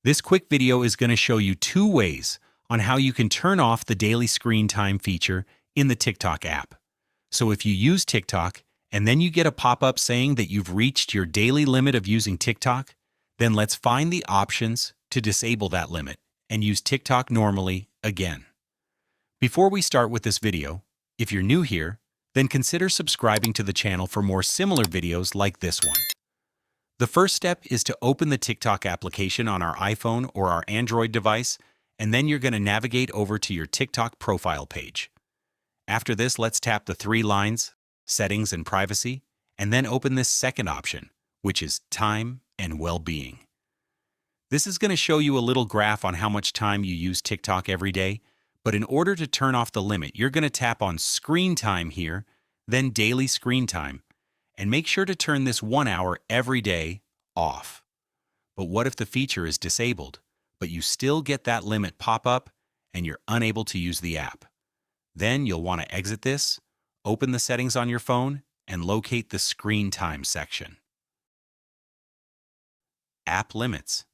This quick video is going to show you two ways on how you can turn off the daily screen time feature in the TikTok app. So if you use TikTok and then you get a pop-up saying that you've reached your daily limit of using TikTok, then let's find the options to disable that limit and use TikTok normally again. Before we start with this video, if you're new here, then consider subscribing to the channel for more similar videos like this one. The first step is to open the TikTok application on our iPhone or our Android device, and then you're going to navigate over to your TikTok profile page. After this, let's tap the three lines, Settings and Privacy, and then open this second option, which is Time and Well-being. This is going to show you a little graph on how much time you use TikTok every day, but in order to turn off the limit, you're going to tap on Screen Time here, then Daily Screen Time, and make sure to turn this 1 hour every day off. But what if the feature is disabled, but you still get that limit pop up and you're unable to use the app? Then you'll want to exit this, open the settings on your phone, and locate the Screen Time section. App Limits.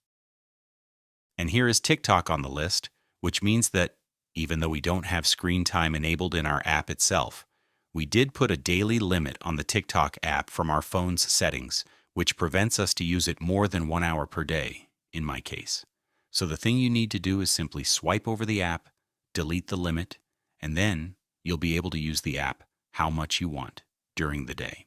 And here is TikTok on the list, which means that even though we don't have screen time enabled in our app itself, we did put a daily limit on the TikTok app from our phone's settings, which prevents us to use it more than 1 hour per day, in my case. So the thing you need to do is simply swipe over the app, delete the limit, and then you'll be able to use the app how much you want during the day.